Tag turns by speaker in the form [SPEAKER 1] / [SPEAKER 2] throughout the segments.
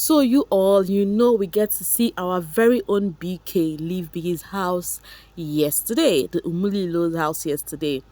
[SPEAKER 1] So you all, we get to see our very own BK leave Biggy's house yesterday, the Umulilo's house yesterday.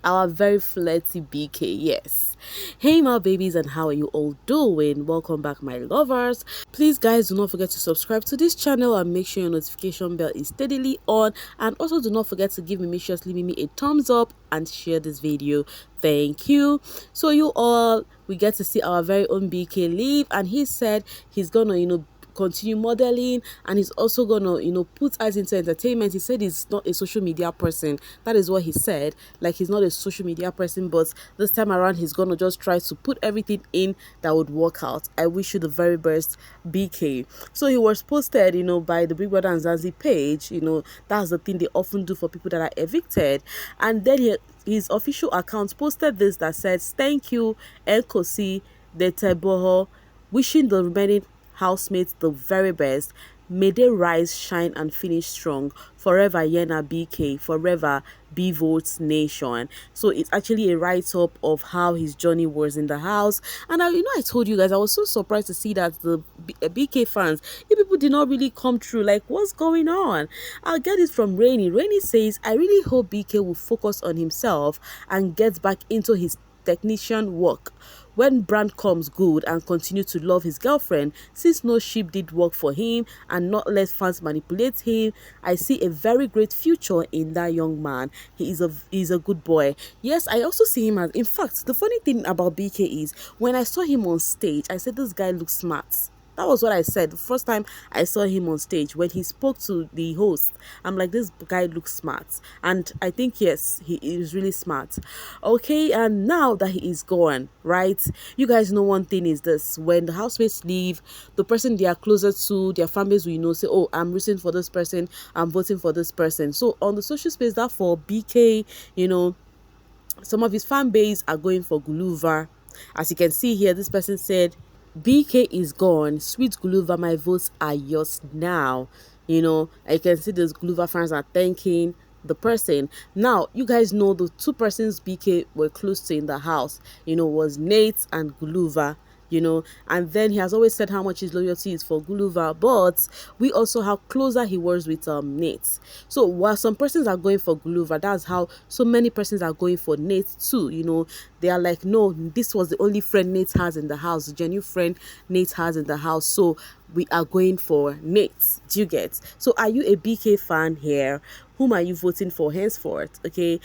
[SPEAKER 1] Our very flirty BK, yes. Hey my babies, and how are you all doing? Welcome back my lovers. Please guys, do not forget to subscribe to this channel and make sure your notification bell is steadily on, and also do not forget to give me a thumbs up and share this video. Thank you. So you all, we get to see our very own BK leave, and he said he's gonna continue modeling, and he's also gonna put us into entertainment. He said he's not a social media person. That is what he said, like he's not a social media person, but this time around he's gonna just try to put everything in that would work out. I wish you the very best, BK. So he was posted by the bbnation page. That's the thing they often do for people that are evicted. And then his official account posted this that says, "Thank you, Nkosi Deteboho, wishing the remaining housemates the very best. May they rise, shine, and finish strong. Forever Yena BK, forever bbnation." So it's actually a write-up of how his journey was in the house. And I told you guys, I was so surprised to see that the BK fans, you people did not really come through. Like, what's going on? I'll get it from Rainy. Rainy says, "I really hope BK will focus on himself and get back into his technician work when brand comes good, and continue to love his girlfriend, since no ship did work for him, and not let fans manipulate him. I see a very great future in that young man. He's a good boy." Yes, I also see him as, in fact, the funny thing about BK is, when I saw him on stage, I said this guy looks smart. That was what I said the first time I saw him on stage. When he spoke to the host, I'm like, this guy looks smart. And I think, yes, he is really smart. Okay, and now that he is gone, right? You guys know one thing is this: when the housemates leave, the person they are closer to, their families will say, "Oh, I'm rooting for this person, I'm voting for this person." So on the social space, that for BK, some of his fan base are going for Guluva. As you can see here, this person said, "BK is gone. Sweet Guluva, my votes are yours now." I can see those Guluva fans are thanking the person. Now, you guys know the two persons BK were close to in the house, was Nate and Guluva. And then he has always said how much his loyalty is for Guluva, but we also how closer he was with Nate. So while some persons are going for Guluva, that's how so many persons are going for Nate too. They are like, no, this was the only friend Nate has in the house, the genuine friend Nate has in the house, so we are going for Nate. Do you get? So are you a BK fan here? Whom are you voting for henceforth? Okay.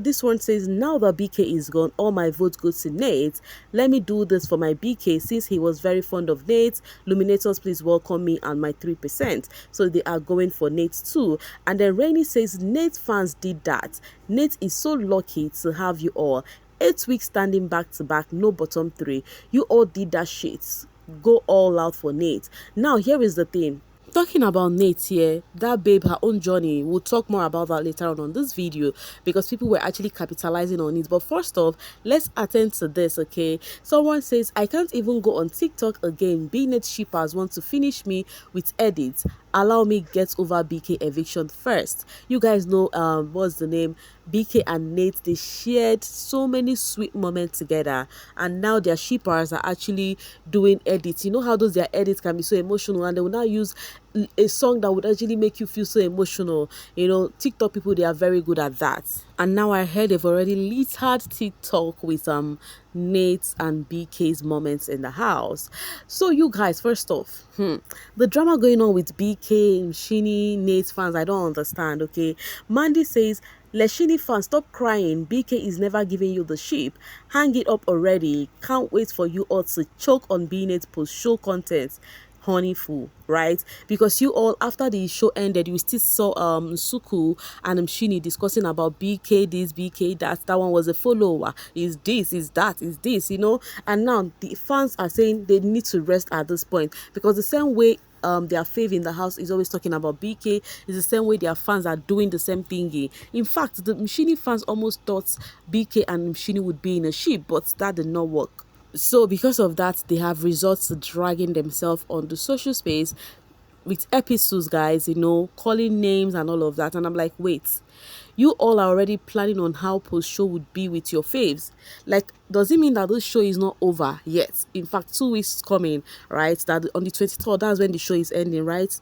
[SPEAKER 1] This one says, "Now that BK is gone, all my votes go to Nate. Let me do this for my BK, since he was very fond of Nate. Luminators, please welcome me and my 3%. So they are going for Nate too. And then Rainy says, "Nate fans did that. Nate is so lucky to have you all. 8 weeks standing back to back, no bottom 3. You all did that shit. Go all out for Nate." Now, here is the thing. Talking about Nate here, that babe, her own journey, we'll talk more about that later on this video, because people were actually capitalizing on it. But first off, let's attend to this, okay? Someone says, "I can't even go on TikTok again. BNet shippers want to finish me with edits. Allow me get over BK eviction first." You guys know what's the name? BK and Nate, they shared so many sweet moments together, and now their shippers are actually doing edits. You know how those their edits can be so emotional, and they will now use a song that would actually make you feel so emotional. TikTok people, they are very good at that. And now I heard they've already littered TikTok with Nate and BK's moments in the house. So you guys, first off, the drama going on with BK, Shini, Nate fans, I don't understand. Okay, Mandy says, "Leshini fans, stop crying. BK is never giving you the sheep. Hang it up already. Can't wait for you all to choke on BNet post-show content. Honey fool," right? Because you all, after the show ended, you still saw Suku and Shini discussing about BK this, BK that. That one was a follower. Is this, is that, is this, And now the fans are saying they need to rest at this point, because the same way their fave in the house is always talking about BK, is the same way their fans are doing the same thingy. In fact, the Mshini fans almost thought BK and Mshini would be in a ship, but that did not work. So because of that, they have resorted to dragging themselves on the social space with episodes, guys, calling names and all of that. And I'm like, wait, You all are already planning on how post show would be with your faves. Like, does it mean that this show is not over yet? In fact, 2 weeks coming, right? That on the 23rd, that's when the show is ending, right?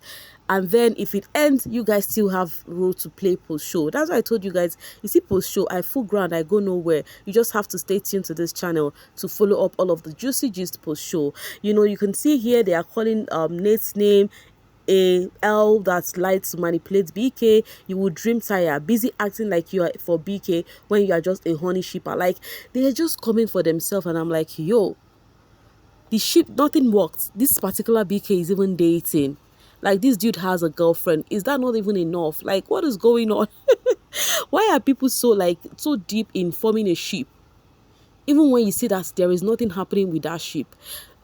[SPEAKER 1] And then if it ends, you guys still have role to play post show. That's why I told you guys, you see post show, I full ground, I go nowhere. You just have to stay tuned to this channel to follow up all of the juicy gist post show. You know, you can see here they are calling Nate's name a L that likes to manipulate BK. You would dream tire, busy acting like you are for BK when you are just a honey shipper. Like, they are just coming for themselves, and I'm like, yo, the ship, nothing worked. This particular BK is even dating. Like, this dude has a girlfriend. Is that not even enough? Like, what is going on? Why are people so, like, so deep in forming a ship, even when you see that there is nothing happening with that ship?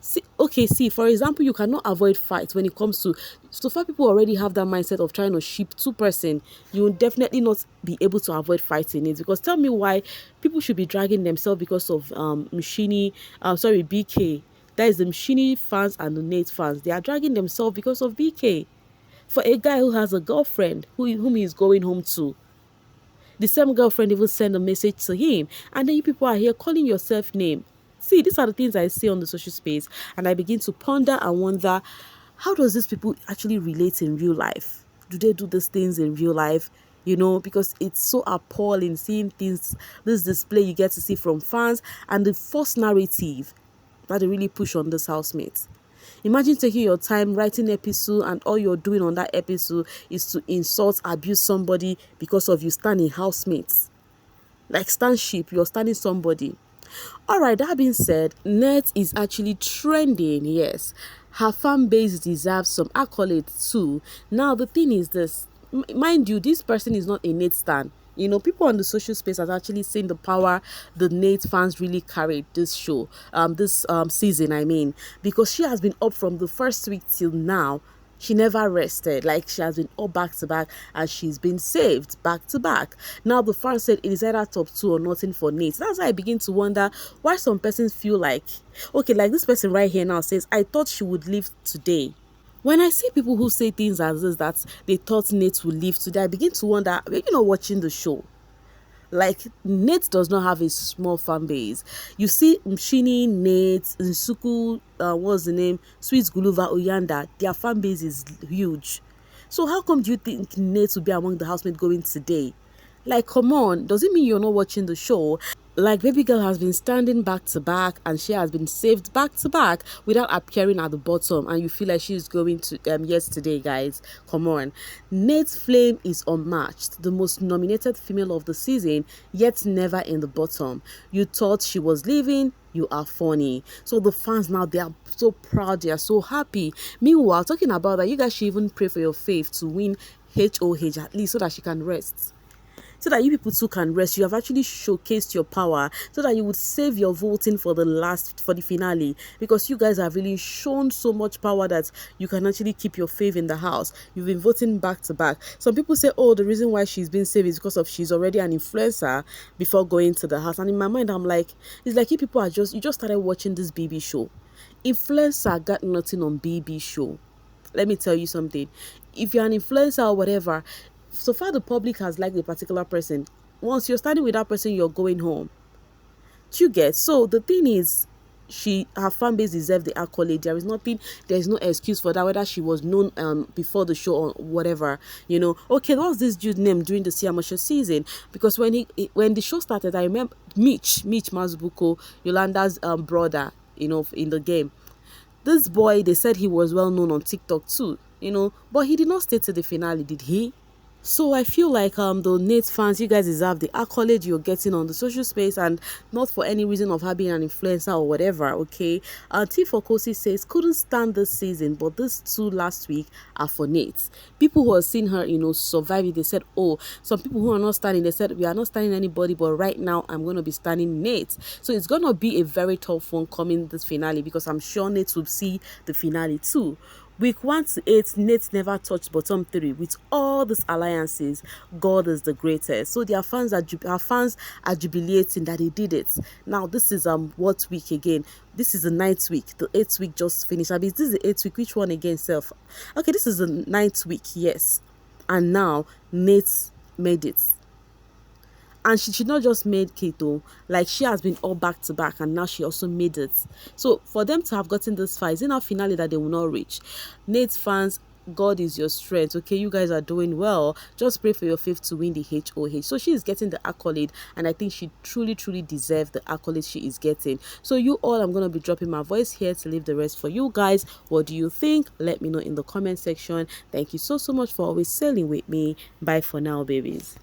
[SPEAKER 1] See, okay, see, for example, you cannot avoid fights when it comes to, so far people already have that mindset of trying to ship two-person. You will definitely not be able to avoid fighting it, because tell me why people should be dragging themselves because of BK. That is the Mshini fans and the Nate fans. They are dragging themselves because of BK. For a guy who has a girlfriend whom he is going home to, the same girlfriend even send a message to him, and then you people are here calling yourself name. See, these are the things I see on the social space, and I begin to ponder and wonder, how does these people actually relate in real life? Do they do these things in real life? You know, because it's so appalling seeing things, this display you get to see from fans, and the false narrative that they really push on this housemates. Imagine taking your time writing episode, and all you're doing on that episode is to insult, abuse somebody because of you standing housemates. Like, stand ship, you're standing somebody. Alright, that being said, Net is actually trending, yes. Her fan base deserves some accolades too. Now, the thing is this, mind you, this person is not a Nate stan. You know, people on the social space have actually seen the power the Nate fans really carried this show, this season, I mean, because she has been up from the first week till now. She never rested. Like, she has been up back to back, and she's been saved back to back. Now the fans said it is either top 2 or nothing for Nate. That's why I begin to wonder why some persons feel like, okay, like this person right here now says, I thought she would leave today. When I see people who say things as this, that they thought Nate would leave today, I begin to wonder, are you not watching the show? Like, Nate does not have a small fan base. You see Mshini, Nate, Nsuku, what's the name? Sweet Guluva, Oyanda, their fan base is huge. So how come do you think Nate will be among the housemates going today? Like, come on, does it mean you're not watching the show? Like, baby girl has been standing back to back, and she has been saved back to back without appearing at the bottom, and you feel like she's going to yesterday, guys. Come on. Nate's flame is unmatched, the most nominated female of the season, yet never in the bottom. You thought she was leaving, you are funny. So the fans now, they are so proud, they are so happy. Meanwhile, talking about that, you guys should even pray for your faith to win HOH at least, so that she can rest, so that you people too can rest. You have actually showcased your power, so that you would save your voting for the finale, because you guys have really shown so much power that you can actually keep your faith in the house. You've been voting back to back. Some people say, oh, the reason why she's been saved is because of she's already an influencer before going to the house. And in my mind, I'm like, it's like you people are you just started watching this BB show. Influencer got nothing on BB show. Let me tell you something. If you're an influencer or whatever, so far the public has liked a particular person. Once you're standing with that person, you're going home. Do you get? So the thing is, her fan base deserves the accolade. There is no excuse for that, whether she was known before the show or whatever. You know, okay, what's this dude's name during the Siamasho season? Because when the show started, I remember Mitch Mazbuko, Yolanda's brother, you know, in the game. This boy, they said he was well known on TikTok too, you know, but he did not stay to the finale, did he? So I feel like the Nate fans, you guys deserve the accolade you're getting on the social space, and not for any reason of her being an influencer or whatever, okay? T for Kosi says, couldn't stand this season, but these 2 last week are for Nate. People who have seen her, you know, surviving, they said, oh, some people who are not standing, they said, we are not standing anybody, but right now I'm going to be standing Nate. So it's going to be a very tough one coming this finale, because I'm sure Nate will see the finale too. Week 1 to 8, Nate never touched bottom 3. With all these alliances, God is the greatest. So our fans are jubilating that he did it. Now this is what week again? This is the 9th week. The 8th week just finished. I mean, this is the 8th week. Which one again, self? Okay, this is the 9th week. Yes, and now Nate made it. And she not just made keto, like she has been all back to back, and now she also made it. So for them to have gotten this far, is it now finale that they will not reach? Nate's fans, God is your strength. Okay, you guys are doing well. Just pray for your faith to win the HOH. So she is getting the accolade, and I think she truly, truly deserves the accolade she is getting. So you all, I'm gonna be dropping my voice here to leave the rest for you guys. What do you think? Let me know in the comment section. Thank you so much for always sailing with me. Bye for now, babies.